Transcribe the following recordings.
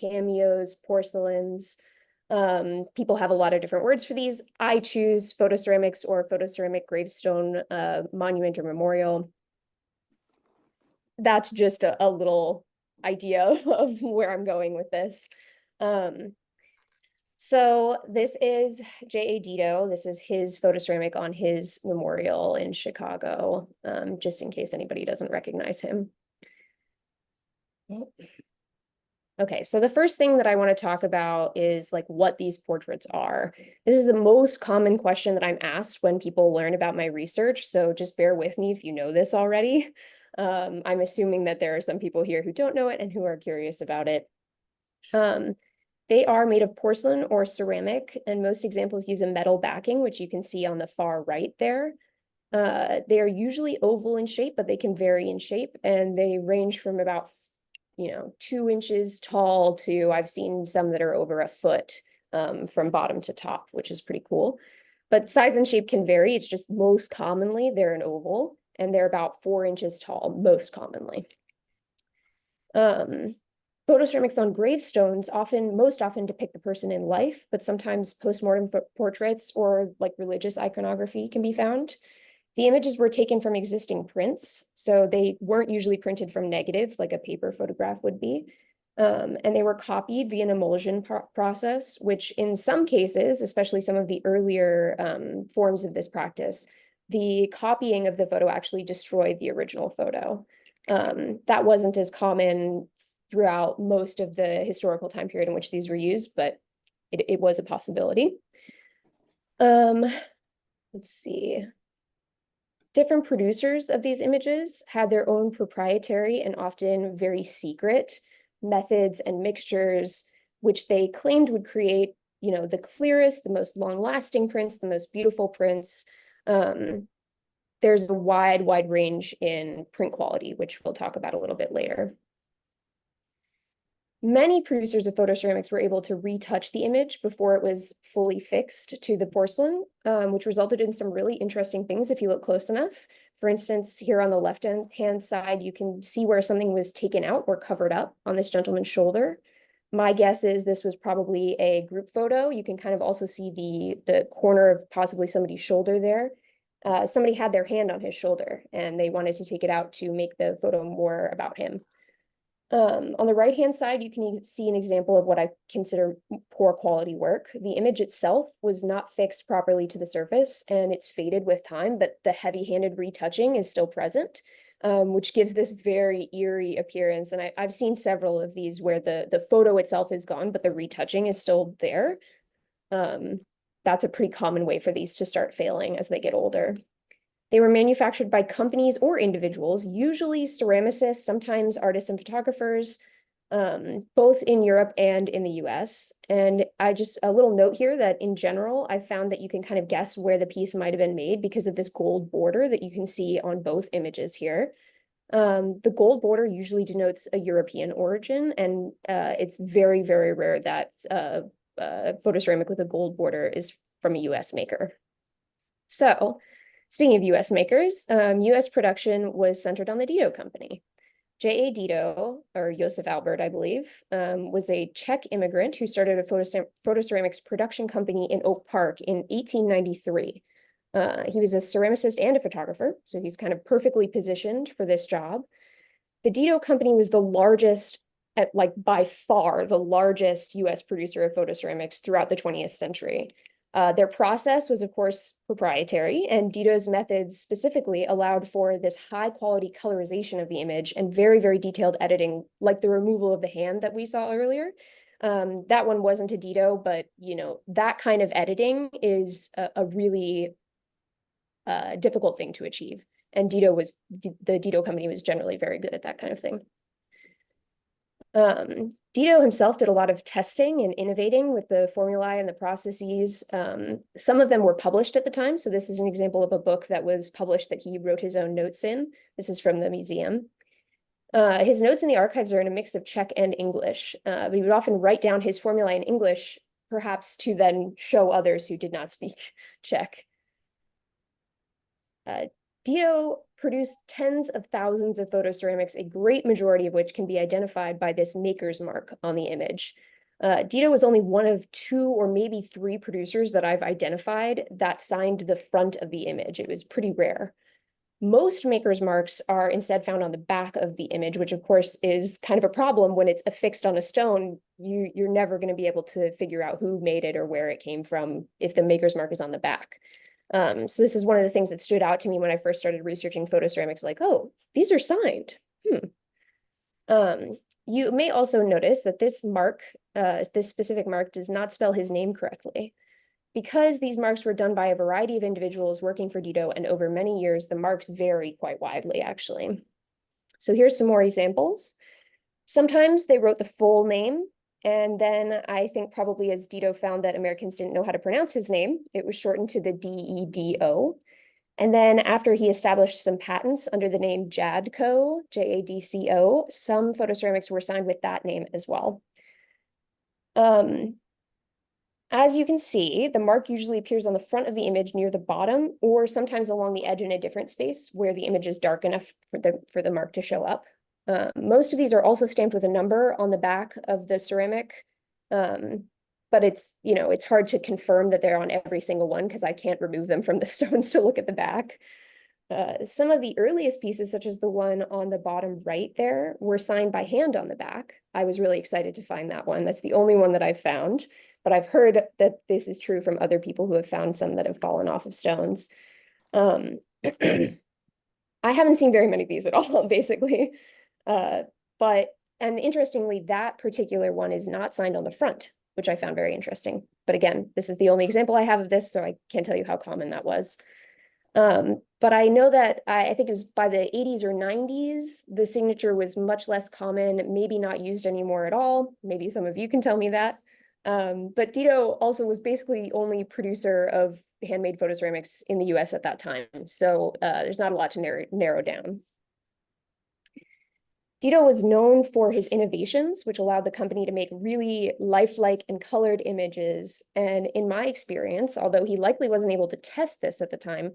cameos, porcelains. People have a lot of different words for these. I choose photoceramics or photoceramic gravestone monument or memorial. That's just a little idea of where I'm going with this. So this is J.A. Dedo. This is his photoceramic on his memorial in Chicago, just in case anybody doesn't recognize him. Okay, so the first thing that I want to talk about is like what these portraits are. This is the most common question that I'm asked when people learn about my research, so just bear with me if you know this already. I'm assuming that there are some people here who don't know it and who are curious about it. They are made of porcelain or ceramic, and most examples use a metal backing, which you can see on the far right there. They are usually oval in shape, but they can vary in shape, and they range from about 2 inches tall to I've seen some that are over a foot from bottom to top, which is pretty cool. But size and shape can vary. It's just most commonly they're an oval, and they're about 4 inches tall, most commonly. Photoceramics on gravestones most often depict the person in life, but sometimes postmortem portraits or like religious iconography can be found. The images were taken from existing prints, so they weren't usually printed from negatives like a paper photograph would be. And they were copied via an emulsion process, which in some cases, especially some of the earlier forms of this practice, the copying of the photo actually destroyed the original photo. That wasn't as common throughout most of the historical time period in which these were used, but it was a possibility. Let's see. Different producers of these images had their own proprietary and often very secret methods and mixtures, which they claimed would create, the clearest, the most long-lasting prints, the most beautiful prints. There's a wide range in print quality, which we'll talk about a little bit later. Many producers of photoceramics were able to retouch the image before it was fully fixed to the porcelain, which resulted in some really interesting things if you look close enough. For instance, here on the left-hand side, you can see where something was taken out or covered up on this gentleman's shoulder. My guess is this was probably a group photo. You can kind of also see the corner of possibly somebody's shoulder there. Somebody had their hand on his shoulder and they wanted to take it out to make the photo more about him. On the right-hand side, you can see an example of what I consider poor quality work. The image itself was not fixed properly to the surface, and it's faded with time, but the heavy-handed retouching is still present, which gives this very eerie appearance. And I've seen several of these where the photo itself is gone, but the retouching is still there. That's a pretty common way for these to start failing as they get older. They were manufactured by companies or individuals, usually ceramicists, sometimes artists and photographers, both in Europe and in the US. And a little note here that in general, I found that you can kind of guess where the piece might have been made because of this gold border that you can see on both images here. The gold border usually denotes a European origin, and it's very rare that photoceramic with a gold border is from a US maker. So, speaking of US makers, US production was centered on the Dedos Company. J.A. Dedos, or Josef Albert, I believe, was a Czech immigrant who started a photoceramics production company in Oak Park in 1893. He was a ceramicist and a photographer, so he's kind of perfectly positioned for this job. The Dedos Company was the largest, by far, the largest US producer of photoceramics throughout the 20th century. Their process was, of course, proprietary, and Dedos' methods specifically allowed for this high-quality colorization of the image and very detailed editing, like the removal of the hand that we saw earlier. That one wasn't a Dedos, but, that kind of editing is a really difficult thing to achieve. And the Dedos Company was generally very good at that kind of thing. Dedos himself did a lot of testing and innovating with the formulae and the processes. Some of them were published at the time. So this is an example of a book that was published that he wrote his own notes in. This is from the museum. His notes in the archives are in a mix of Czech and English, but he would often write down his formulae in English, perhaps to then show others who did not speak Czech. Dedos produced tens of thousands of photoceramics, a great majority of which can be identified by this maker's mark on the image. Dedo was only one of 2 or maybe 3 producers that I've identified that signed the front of the image. It was pretty rare. Most maker's marks are instead found on the back of the image, which of course is kind of a problem when it's affixed on a stone. You're never going to be able to figure out who made it or where it came from if the maker's mark is on the back. So this is one of the things that stood out to me when I first started researching photoceramics, like, oh, these are signed. You may also notice that this mark, this specific mark, does not spell his name correctly. Because these marks were done by a variety of individuals working for Dedo, and over many years, the marks vary quite widely, actually. So here's some more examples. Sometimes they wrote the full name, and then I think probably as Dedo found that Americans didn't know how to pronounce his name, it was shortened to the Dedo. And then after he established some patents under the name Jadco, Jadco, some photoceramics were signed with that name as well. As you can see, the mark usually appears on the front of the image near the bottom, or sometimes along the edge in a different space where the image is dark enough for the mark to show up. Most of these are also stamped with a number on the back of the ceramic, but it's hard to confirm that they're on every single one because I can't remove them from the stones to look at the back. Some of the earliest pieces, such as the one on the bottom right there, were signed by hand on the back. I was really excited to find that one. That's the only one that I've found, but I've heard that this is true from other people who have found some that have fallen off of stones. I haven't seen very many of these at all, basically. And interestingly, that particular one is not signed on the front, which I found very interesting. But again, this is the only example I have of this, so I can't tell you how common that was. But I know that I think it was by the 80s or 90s, the signature was much less common, maybe not used anymore at all. Maybe some of you can tell me that. But Dedo also was basically the only producer of handmade photoceramics in the US at that time. So there's not a lot to narrow down. Dedo was known for his innovations, which allowed the company to make really lifelike and colored images. And in my experience, although he likely wasn't able to test this at the time,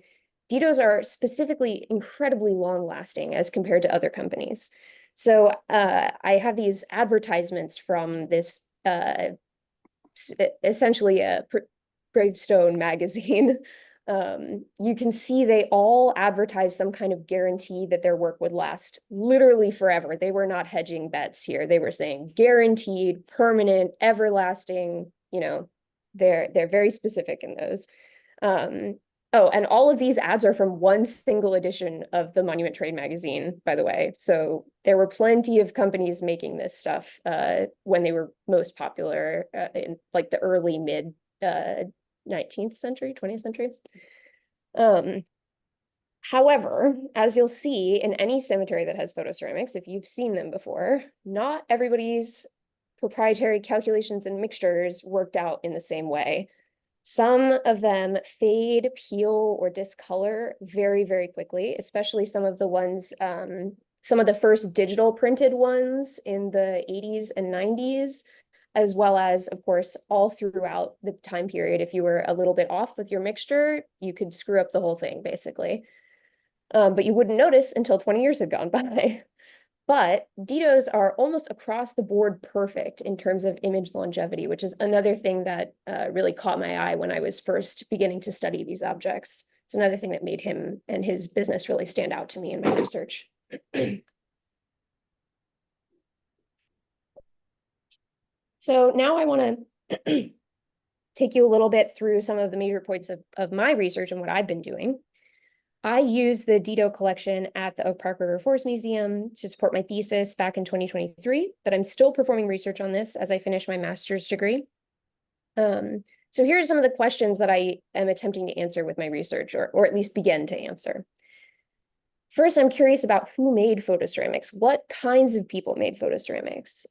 Dedos are specifically incredibly long-lasting as compared to other companies. So I have these advertisements from this essentially a gravestone magazine. You can see they all advertise some kind of guarantee that their work would last literally forever. They were not hedging bets here. They were saying guaranteed, permanent, everlasting. They're very specific in those. Oh, and all of these ads are from one single edition of the Monument Trade magazine, by the way. So there were plenty of companies making this stuff when they were most popular in like the early mid 19th century, 20th century. However, as you'll see in any cemetery that has photoceramics, if you've seen them before, not everybody's proprietary calculations and mixtures worked out in the same way. Some of them fade, peel, or discolor very, very quickly, especially some of the ones, some of the first digital printed ones in the 80s and 90s, as well as, of course, all throughout the time period. If you were a little bit off with your mixture, you could screw up the whole thing, basically. But you wouldn't notice until 20 years had gone by. But Dedos are almost across the board perfect in terms of image longevity, which is another thing that really caught my eye when I was first beginning to study these objects. It's another thing that made him and his business really stand out to me in my research. So now I want to take you a little bit through some of the major points of my research and what I've been doing. I used the Dedo collection at the Oak Park River Forest Museum to support my thesis back in 2023, but I'm still performing research on this as I finish my master's degree. So here are some of the questions that I am attempting to answer with my research, or at least begin to answer. First, I'm curious about who made photoceramics. What kinds of people made photoceramics?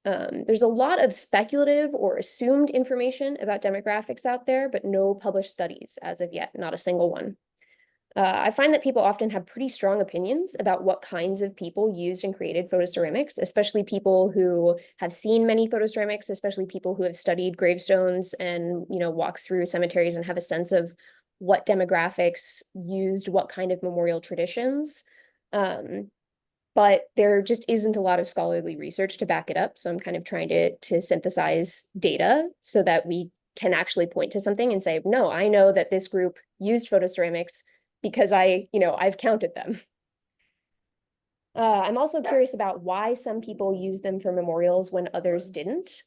There's a lot of speculative or assumed information about demographics out there, but no published studies as of yet, not a single one. I find that people often have pretty strong opinions about what kinds of people used and created photoceramics, especially people who have seen many photoceramics, especially people who have studied gravestones and, walk through cemeteries and have a sense of what demographics used what kind of memorial traditions. But there just isn't a lot of scholarly research to back it up. So I'm kind of trying to synthesize data so that we can actually point to something and say, no, I know that this group used photoceramics because I've counted them. I'm also curious about why some people use them for memorials when others didn't.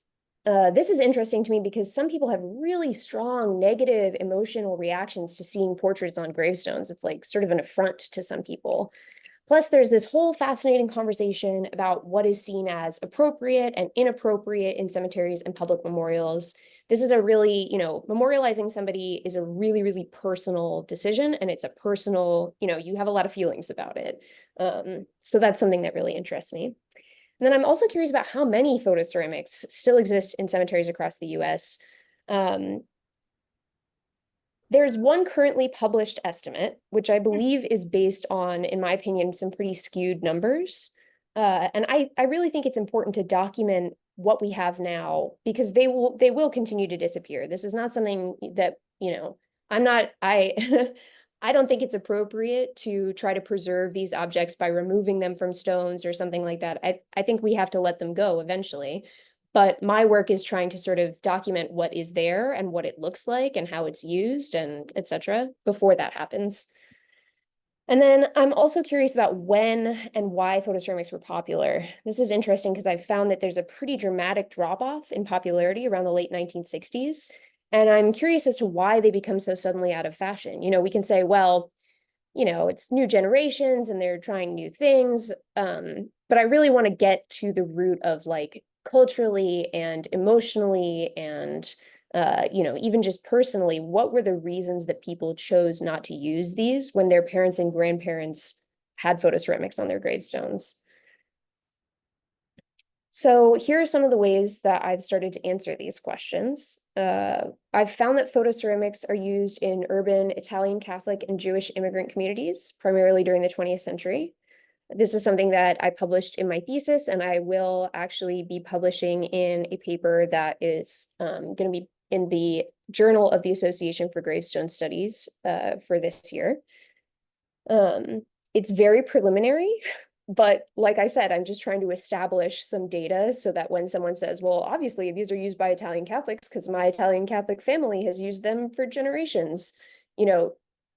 This is interesting to me because some people have really strong negative emotional reactions to seeing portraits on gravestones. It's like sort of an affront to some people. Plus, there's this whole fascinating conversation about what is seen as appropriate and inappropriate in cemeteries and public memorials. This is a really, memorializing somebody is a really, really personal decision, and it's a personal, you have a lot of feelings about it. So that's something that really interests me. And then I'm also curious about how many photoceramics still exist in cemeteries across the US. There's one currently published estimate, which I believe is based on, in my opinion, some pretty skewed numbers. And I really think it's important to document what we have now because they will continue to disappear. This is not something that, I I don't think it's appropriate to try to preserve these objects by removing them from stones or something like that. I think we have to let them go eventually. But my work is trying to sort of document what is there and what it looks like and how it's used and etc. before that happens. And then I'm also curious about when and why photoceramics were popular. This is interesting because I've found that there's a pretty dramatic drop-off in popularity around the late 1960s. And I'm curious as to why they become so suddenly out of fashion. We can say, well, it's new generations and they're trying new things. But I really want to get to the root of like culturally and emotionally and even just personally, what were the reasons that people chose not to use these when their parents and grandparents had photoceramics on their gravestones? So here are some of the ways that I've started to answer these questions. I've found that photoceramics are used in urban Italian Catholic and Jewish immigrant communities, primarily during the 20th century. This is something that I published in my thesis, and I will actually be publishing in a paper that is going to be in the Journal of the Association for Gravestone Studies for this year. It's very preliminary, but like I said, I'm just trying to establish some data so that when someone says, well, obviously these are used by Italian Catholics because my Italian Catholic family has used them for generations,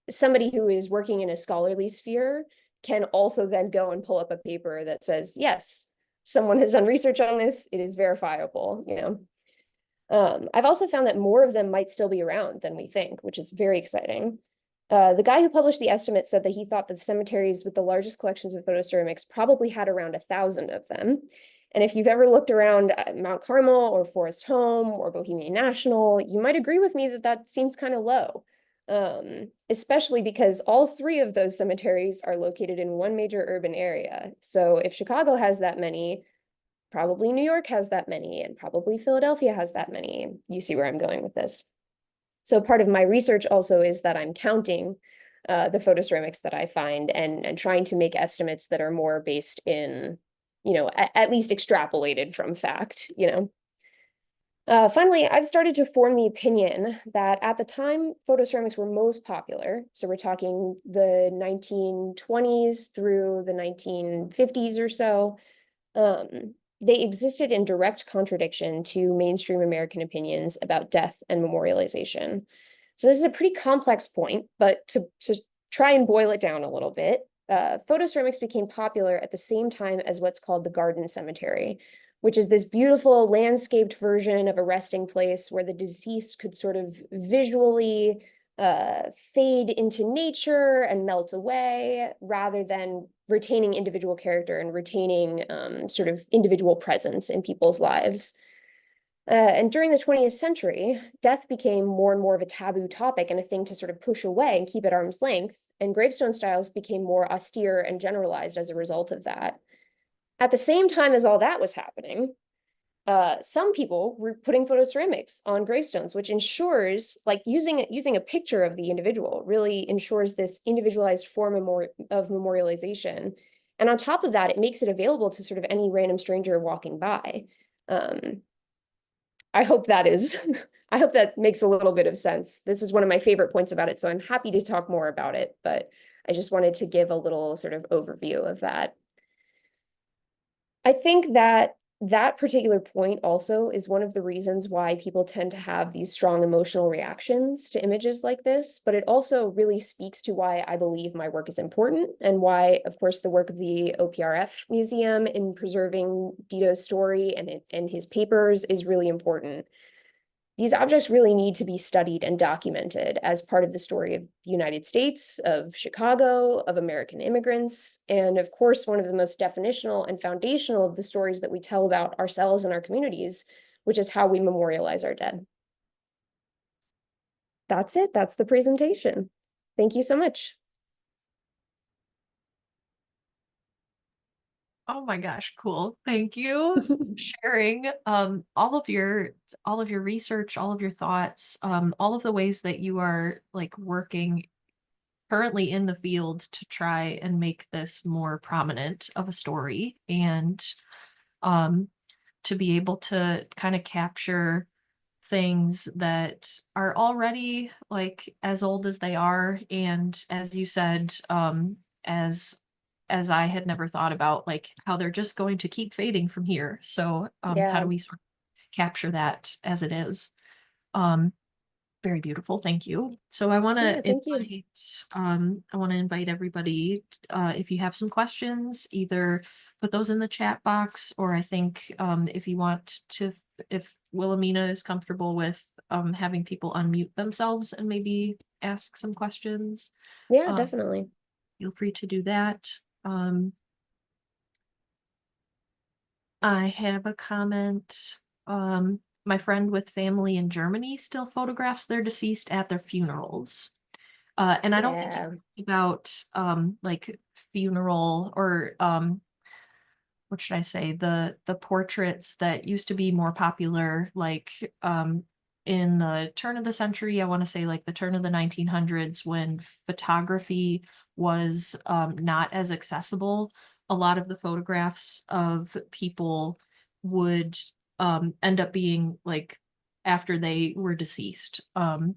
somebody who is working in a scholarly sphere can also then go and pull up a paper that says, yes, someone has done research on this, it is verifiable, I've also found that more of them might still be around than we think, which is very exciting. The guy who published the estimate said that he thought that the cemeteries with the largest collections of photoceramics probably had around 1,000 of them. And if you've ever looked around at Mount Carmel or Forest Home or Bohemian National, you might agree with me that that seems kind of low, especially because all three of those cemeteries are located in one major urban area. So if Chicago has that many, probably New York has that many, and probably Philadelphia has that many. You see where I'm going with this. So part of my research also is that I'm counting the photoceramics that I find and trying to make estimates that are more based in, at least extrapolated from fact, Finally, I've started to form the opinion that at the time photoceramics were most popular, so we're talking the 1920s through the 1950s or so, they existed in direct contradiction to mainstream American opinions about death and memorialization. So this is a pretty complex point, but to try and boil it down a little bit, photoceramics became popular at the same time as what's called the garden cemetery, which is this beautiful landscaped version of a resting place where the deceased could sort of visually fade into nature and melt away rather than retaining individual character and retaining sort of individual presence in people's lives. And during the 20th century, death became more and more of a taboo topic and a thing to sort of push away and keep at arm's length, and gravestone styles became more austere and generalized as a result of that. At the same time as all that was happening, some people were putting photoceramics on gravestones, which ensures, like using a picture of the individual really ensures this individualized form of memorialization. And on top of that, it makes it available to sort of any random stranger walking by. I hope that is, I hope that makes a little bit of sense. This is one of my favorite points about it, so I'm happy to talk more about it, but I just wanted to give a little sort of overview of that. I think that that particular point also is one of the reasons why people tend to have these strong emotional reactions to images like this, but it also really speaks to why I believe my work is important and why, of course, the work of the OPRF Museum in preserving Dedos' story and his papers is really important. These objects really need to be studied and documented as part of the story of the United States, of Chicago, of American immigrants, and of course, one of the most definitional and foundational of the stories that we tell about ourselves and our communities, which is how we memorialize our dead. That's it. That's the presentation. Thank you so much. Oh my gosh, cool. Thank you for sharing all of your research, all of your thoughts, all of the ways that you are like working currently in the field to try and make this more prominent of a story, and um to be able to kind of capture things that are already like as old as they are, and as you said, as I had never thought about, like how they're just going to keep fading from here. So how Yeah. do we sort of capture that as it is? um Very beautiful, thank you. So Yeah, thank you. I want to invite everybody, if you have some questions, either put those in the chat box, or I think if you want to, if Wilhelmina is comfortable with having people unmute themselves and maybe ask some questions, Yeah, um, definitely. feel free to do that. I have a comment. My friend with family in Germany still photographs their deceased at their funerals. And I don't think Yeah. about like funeral or what should I say, the portraits that used to be more popular, like in the turn of the century, I want to say like the turn of the 1900s, when photography was not as accessible. A lot of the photographs of people would end up being like after they were deceased. Mhm.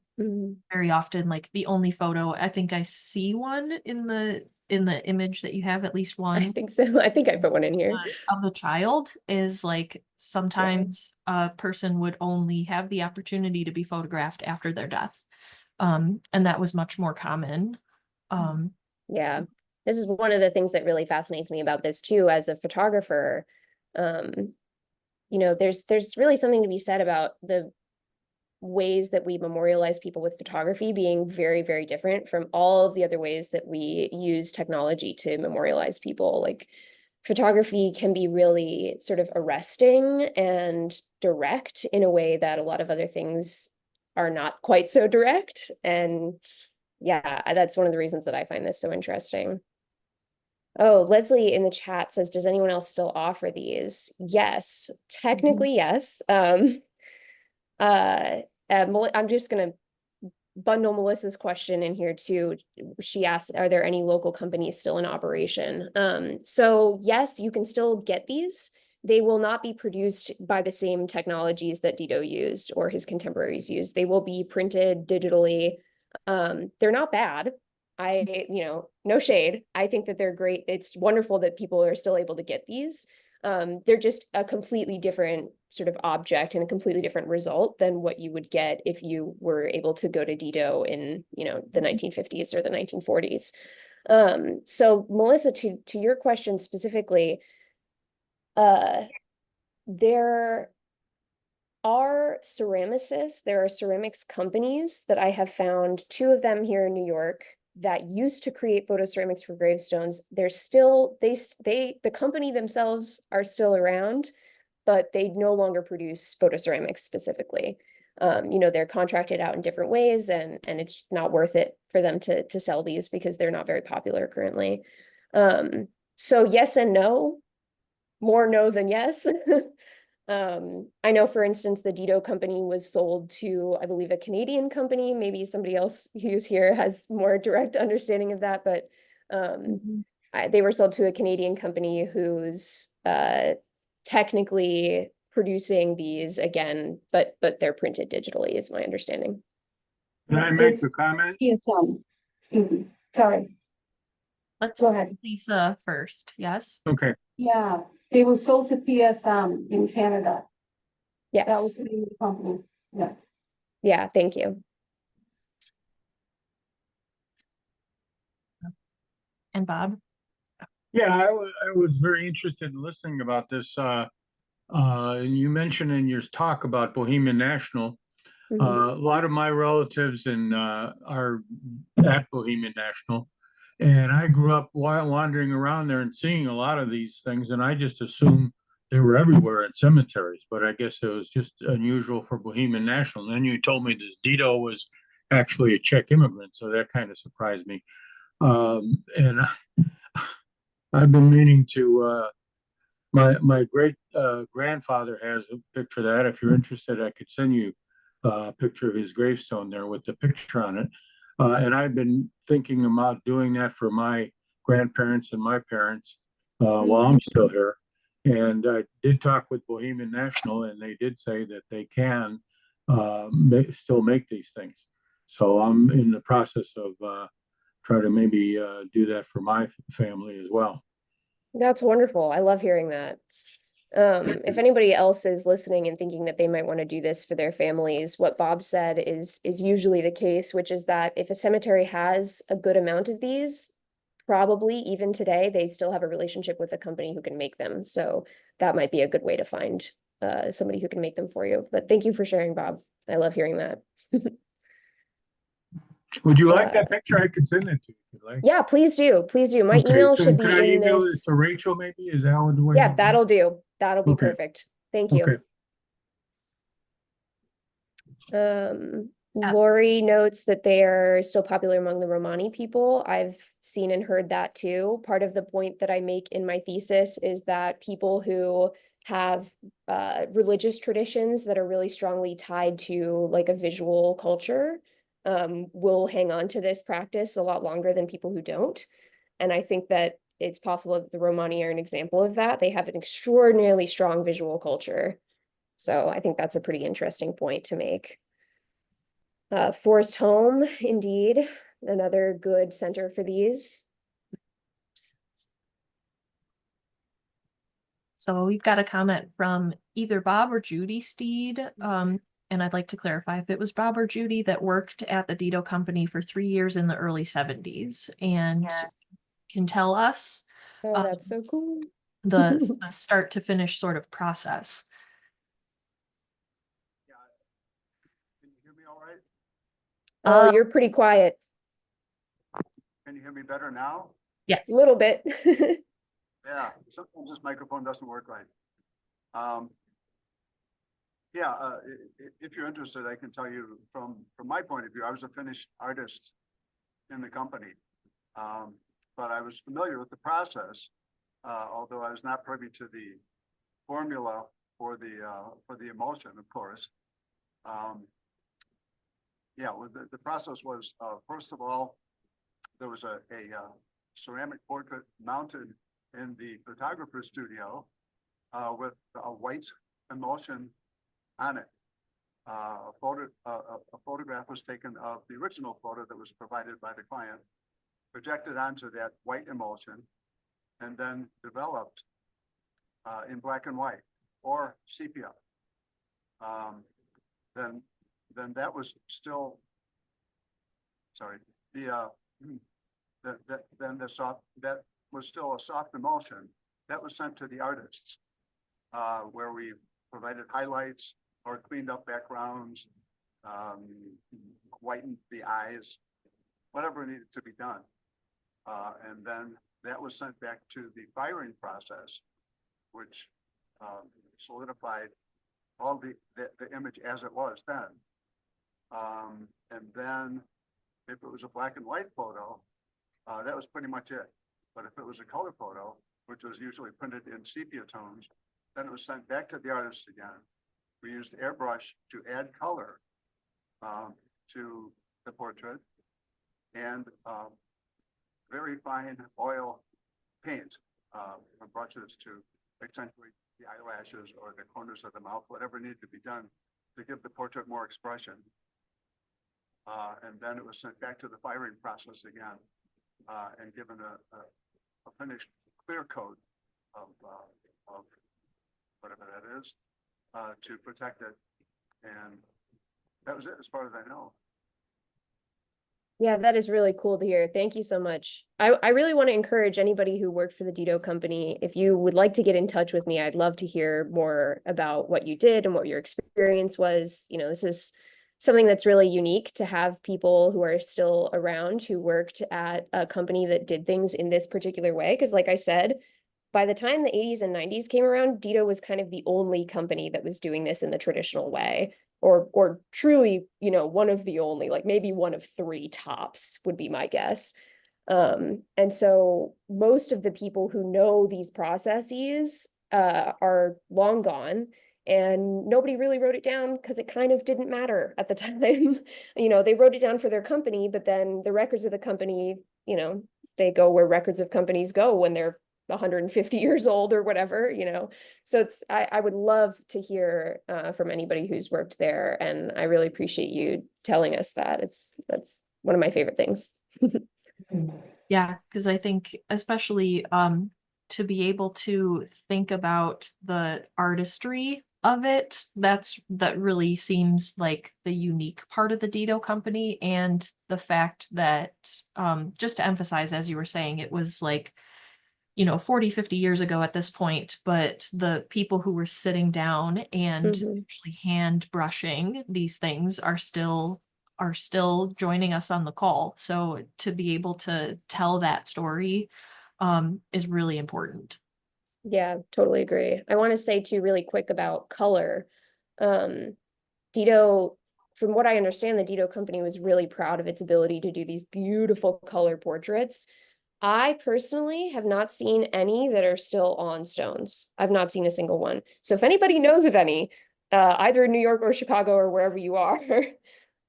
Very often, like the only photo, I think I see one in the image that you have, at least I one think so. I think I put one in here. of the child, is like Yeah. sometimes a person would only have the opportunity to be photographed after their death. And that was much more common. Um, Yeah. This is one of the things that really fascinates me about this too, as a photographer. Um, there's really something to be said about the ways that we memorialize people with photography being very, very different from all of the other ways that we use technology to memorialize people. Like photography can be really sort of arresting and direct in a way that a lot of other things are not quite so direct. And yeah, that's one of the reasons that I find this so interesting. Oh, Leslie in the chat says, does anyone else still offer these? Yes, mhm. technically, yes. Uh, I'm just gonna bundle Melissa's question in here too. She asked, are there any local companies still in operation? So yes, you can still get these. They will not be produced by the same technologies that Dedo used or his contemporaries used. They will be printed digitally. They're not bad. No shade. I think that they're great. It's wonderful that people are still able to get these. They're just a completely different sort of object and a completely different result than what you would get if you were able to go to Dedo in, the 1950s or the 1940s. So Melissa, to your question specifically, uh, there there are ceramics companies that I have found, two of them here in New York, that used to create photoceramics for gravestones. They're still, the company themselves are still around, but they no longer produce photoceramics specifically. They're contracted out in different ways, and it's not worth it for them to sell these because they're not very popular currently. So yes and no, more no than yes. I know, for instance, the Dedo company was sold to, I believe, a Canadian company. Maybe somebody else who's here has more direct understanding of that, but Mhm. they were sold to a Canadian company who's technically producing these again, but they're printed digitally, is my understanding. Can I make a comment? Yes, excuse me, sorry. Let's Go ahead. Lisa first. Yes. Okay. Yeah, they were sold to PSM in Canada. That was Yes, the name of the company. Yeah. yeah, thank you. And Bob. Yeah, I was very interested in listening about this. And you mentioned in your talk about Bohemian National. Mhm. A lot of my relatives are at Bohemian National, and I grew up wandering around there and seeing a lot of these things, and I just assumed they were everywhere in cemeteries. But I guess it was just unusual for Bohemian National. And then you told me this Dedos was actually a Czech immigrant, so that kind of surprised me. And I've been meaning to. My great grandfather has a picture of that. If you're interested, I could send you a picture of his gravestone there with the picture on it. And I've been thinking about doing that for my grandparents and my parents while I'm still here. And I did talk with Bohemian National, and they did say that they can still make these things. So I'm in the process of trying to maybe do that for my family as well. That's wonderful. I love hearing that. If anybody else is listening and thinking that they might want to do this for their families, what Bob said is usually the case, which is that if a cemetery has a good amount of these, probably even today, they still have a relationship with a company who can make them. So that might be a good way to find somebody who can make them for you. But thank you for sharing, Bob. I love hearing that. Would you like that picture? I could send it to you if you like. Yeah, please do. Please do. My Okay, email so should could be I in email it this. to Rachel maybe? Is that what the way? Yeah, that'll do. That'll be Okay. perfect. Thank you. Okay. Lori notes that they are still popular among the Romani people. I've seen and heard that too. Part of the point that I make in my thesis is that people who have religious traditions that are really strongly tied to like a visual culture will hang on to this practice a lot longer than people who don't. And I think that it's possible that the Romani are an example of that. They have an extraordinarily strong visual culture. So I think that's a pretty interesting point to make. Forest Home, indeed, another good center for these. So we've got a comment from either Bob or Judy Steed. And I'd like to clarify if it was Bob or Judy that worked at the Dedos company for 3 years in the early 70s and can tell us Oh, that's so cool. the start to finish sort of process. Can you hear me all right? Oh, you're pretty quiet. Can you hear me better now? Yes. A little bit. Yeah, sometimes this microphone doesn't work right. If you're interested, I can tell you from my point of view, I was a finished artist in the company. But I was familiar with the process, although I was not privy to the formula for the emulsion, of course. The process was, first of all, there was a ceramic portrait mounted in the photographer's studio with a white emulsion on it. A photograph was taken of the original photo that was provided by the client, projected onto that white emulsion, and then developed in black and white or sepia. Then that was still, sorry, that was still a soft emulsion that was sent to the artists, where we provided highlights or cleaned up backgrounds, whitened the eyes, whatever needed to be done. And then that was sent back to the firing process, which solidified all the image as it was then. And then if it was a black and white photo, that was pretty much it. But if it was a color photo, which was usually printed in sepia tones, then it was sent back to the artist again. We used airbrush to add color to the portrait, and very fine oil paint from brushes to accentuate the eyelashes or the corners of the mouth, whatever needed to be done to give the portrait more expression. And then it was sent back to the firing process again. and given a finished clear coat of whatever that is, to protect it. And that was it as far as I know. Yeah, that is really cool to hear. Thank you so much. I really want to encourage anybody who worked for the Dedos company, if you would like to get in touch with me, I'd love to hear more about what you did and what your experience was. You know, this is something that's really unique to have people who are still around who worked at a company that did things in this particular way. Because like I said, by the time the 80s and 90s came around, Dedos was kind of the only company that was doing this in the traditional way, or truly, you know, one of the only, like maybe one of three tops would be my guess. And so most of the people who know these processes are long gone, and nobody really wrote it down because it kind of didn't matter at the time. You know, they wrote it down for their company, but then the records of the company, you know, they go where records of companies go when they're 150 years old or whatever, you know. So it's I would love to hear from anybody who's worked there, and I really appreciate you telling us that. That's one of my favorite things. Yeah, because I think especially to be able to think about the artistry of it, that really seems like the unique part of the Dedos company, and the fact that just to emphasize, as you were saying, it was like, you know, 40, 50 years ago at this point, but the people who were sitting down and actually hand brushing these things are still joining us on the call. So to be able to tell that story is really important. Yeah, totally agree. I want to say too really quick about color. Dedos, from what I understand, the Dedos company was really proud of its ability to do these beautiful color portraits. I personally have not seen any that are still on stones. I've not seen a single one. So if anybody knows of any, either in New York or Chicago or wherever you are,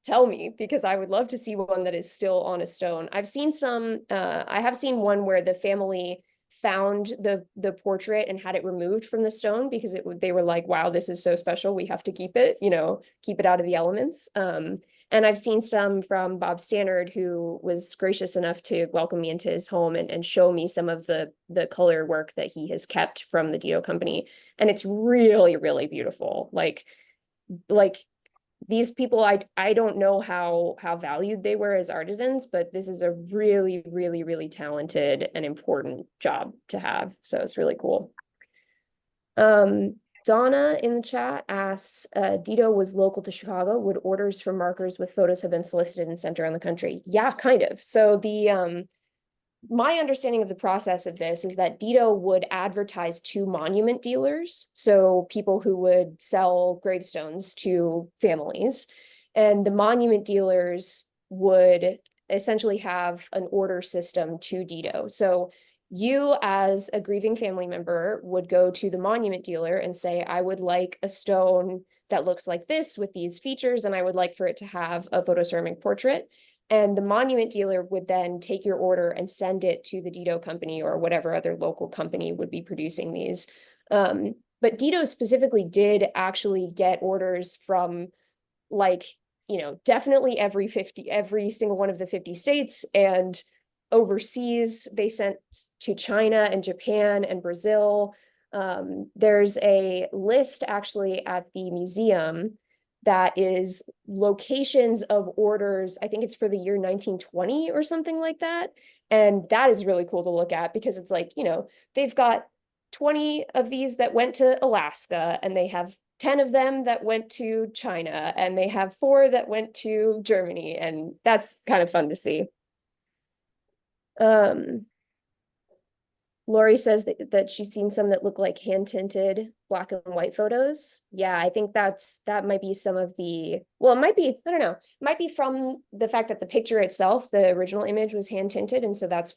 tell me, because I would love to see one that is still on a stone. I've seen some, I have seen one where the family found the portrait and had it removed from the stone because they were like, wow, this is so special, we have to keep it, you know, keep it out of the elements. And I've seen some from Bob Stannard, who was gracious enough to welcome me into his home and show me some of the color work that he has kept from the Dedos company. And it's really, really beautiful. Like these people, I don't know how valued they were as artisans, but this is a really, really, really talented and important job to have. So it's really cool. Donna in the chat asks, Dedos was local to Chicago. Would orders for markers with photos have been solicited and sent around the country? Yeah, kind of. So my understanding of the process of this is that Dedos would advertise to monument dealers, so people who would sell gravestones to families, and the monument dealers would essentially have an order system to Dedos. So you, as a grieving family member, would go to the monument dealer and say, I would like a stone that looks like this with these features, and I would like for it to have a photoceramic portrait. And the monument dealer would then take your order and send it to the Dedos company or whatever other local company would be producing these. But Dedos specifically did actually get orders from, like, you know, definitely every single one of the 50 states, and overseas they sent to China and Japan and Brazil. There's a list actually at the museum that is locations of orders. I think it's for the year 1920 or something like that. And that is really cool to look at, because it's like, you know, they've got 20 of these that went to Alaska, and they have 10 of them that went to China, and they have 4 that went to Germany. And that's kind of fun to see. Lori says that she's seen some that look like hand tinted black and white photos. Yeah, I think that might be some of the, well, it might be, I don't know, it might be from the fact that the picture itself, the original image, was hand tinted, and so that's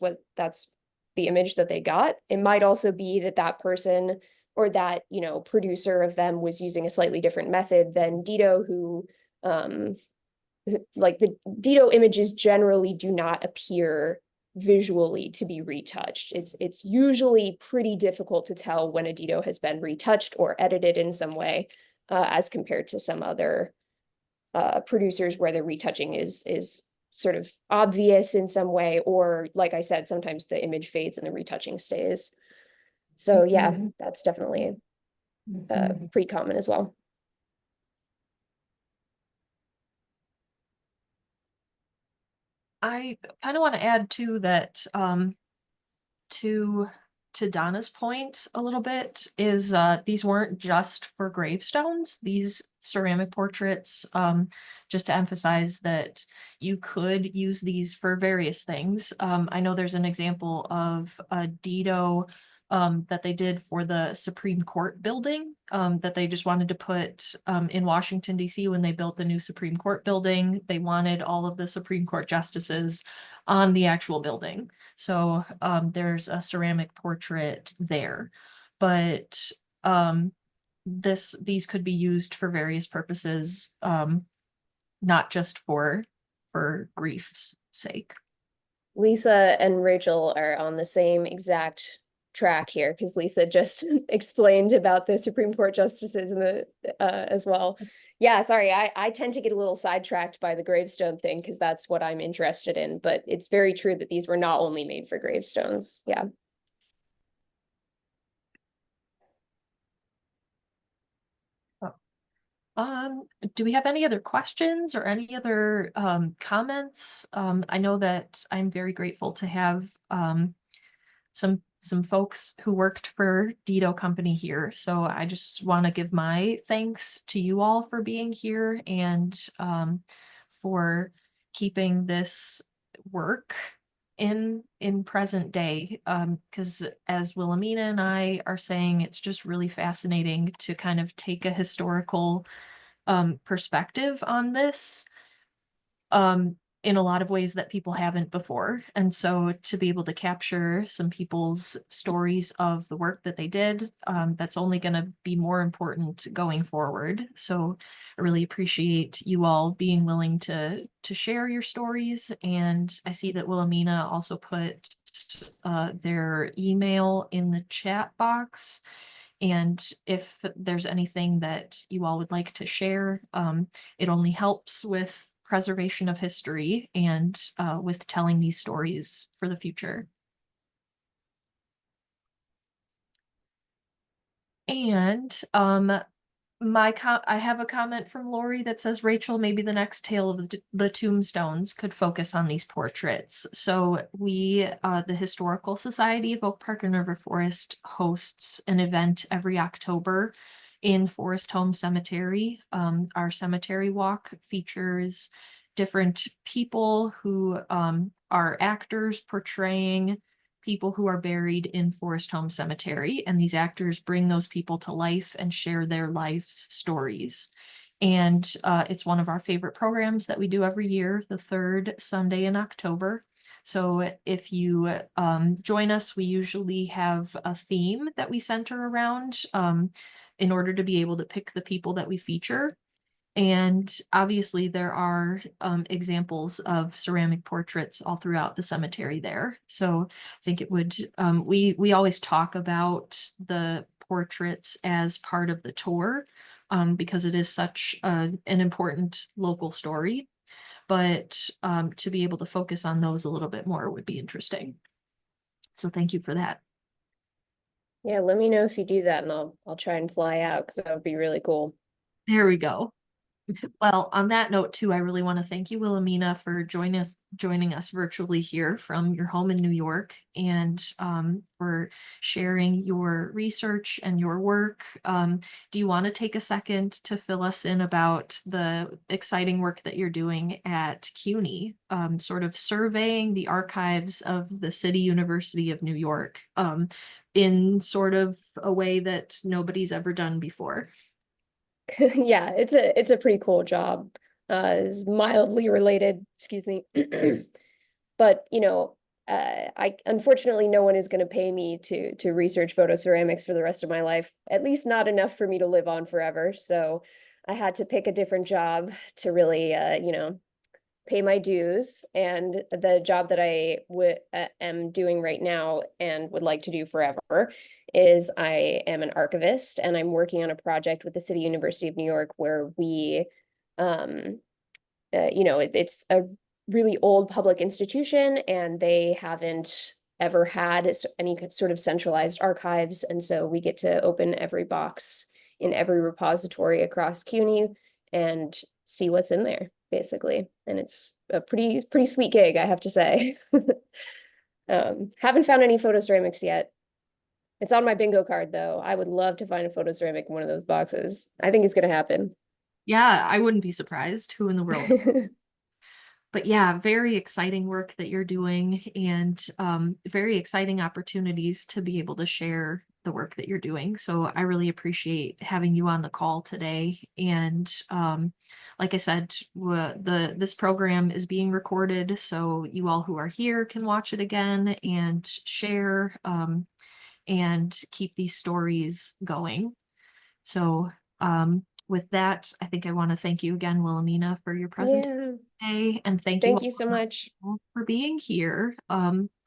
the image that they got. It might also be that person, or that, you know, producer of them, was using a slightly different method than Dedos, who like the Dedos images generally do not appear visually to be retouched. It's usually pretty difficult to tell when a Dedos has been retouched or edited in some way, as compared to some other producers where the retouching is sort of obvious in some way, or like I said, sometimes the image fades and the retouching stays. So yeah, Mhm. that's definitely Mhm. pretty common as well. I kind of want to add too that to Donna's point a little bit is these weren't just for gravestones. These ceramic portraits, just to emphasize that you could use these for various things. I know there's an example of a Dedo that they did for the Supreme Court building that they just wanted to put in Washington, D.C. when they built the new Supreme Court building. They wanted all of the Supreme Court justices on the actual building. So there's a ceramic portrait there, but these could be used for various purposes, not just for grief's sake. Lisa and Rachel are on the same exact track here because Lisa just explained about the Supreme Court justices and the as well. Yeah, sorry, I tend to get a little sidetracked by the gravestone thing because that's what I'm interested in, but it's very true that these were not only made for gravestones. Yeah. Do we have any other questions or any other comments? I know that I'm very grateful to have some folks who worked for Dedo Company here. So I just want to give my thanks to you all for being here and for keeping this work in present day. Because as Wilhelmina and I are saying, it's just really fascinating to kind of take a historical perspective on this in a lot of ways that people haven't before. And so to be able to capture some people's stories of the work that they did, that's only going to be more important going forward. So I really appreciate you all being willing to share your stories. And I see that Wilhelmina also put their email in the chat box. And if there's anything that you all would like to share, it only helps with preservation of history and with telling these stories for the future. And I have a comment from Lori that says, Rachel, maybe the next tale of the tombstones could focus on these portraits. So we, the Historical Society of Oak Park and River Forest, hosts an event every October in Forest Home Cemetery. Our cemetery walk features different people who are actors portraying people who are buried in Forest Home Cemetery, and these actors bring those people to life and share their life stories. And it's one of our favorite programs that we do every year, the third Sunday in October. So if you join us, we usually have a theme that we center around in order to be able to pick the people that we feature. And obviously there are examples of ceramic portraits all throughout the cemetery there. So I think it would, we always talk about the portraits as part of the tour because it is such an important local story. But to be able to focus on those a little bit more would be interesting. So thank you for that. Yeah, let me know if you do that and I'll try and fly out because that would be really cool. There we go. Well, on that note too, I really want to thank you, Wilhelmina, for joining us virtually here from your home in New York and for sharing your research and your work. Do you want to take a second to fill us in about the exciting work that you're doing at CUNY, sort of surveying the archives of the City University of New York in sort of a way that nobody's ever done before? Yeah, it's a pretty cool job. Is mildly related, excuse me. But you know, I unfortunately no one is going to pay me to research photoceramics for the rest of my life, at least not enough for me to live on forever. So I had to pick a different job to really you know, pay my dues. And the job that I am doing right now and would like to do forever is I am an archivist, and I'm working on a project with the City University of New York where we, you know, it's a really old public institution, and they haven't ever had any sort of centralized archives. And so we get to open every box in every repository across CUNY and see what's in there, basically. And it's a pretty sweet gig, I have to say. Haven't found any photoceramics yet. It's on my bingo card, though. I would love to find a photoceramic in one of those boxes. I think it's gonna happen. Yeah, I wouldn't be surprised. Who in the world? But yeah, very exciting work that you're doing, and very exciting opportunities to be able to share the work that you're doing. So I really appreciate having you on the call today. And like I said, this program is being recorded, so you all who are here can watch it again and share and keep these stories going. So with that, I think I want to thank you again, Wilhelmina, for your presentation today, and thank you so much for being here.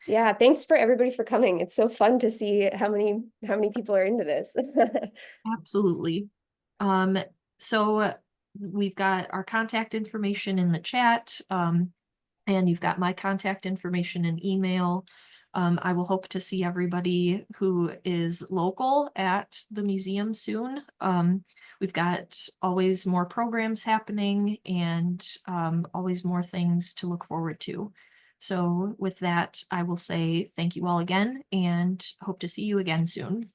Yeah, thanks for everybody for coming. It's so fun to see how many people are into this. Absolutely. So we've got our contact information in the chat, and you've got my contact information and email. I will hope to see everybody who is local at the museum soon. We've got always more programs happening, and always more things to look forward to. So with that, I will say thank you all again, and hope to see you again soon.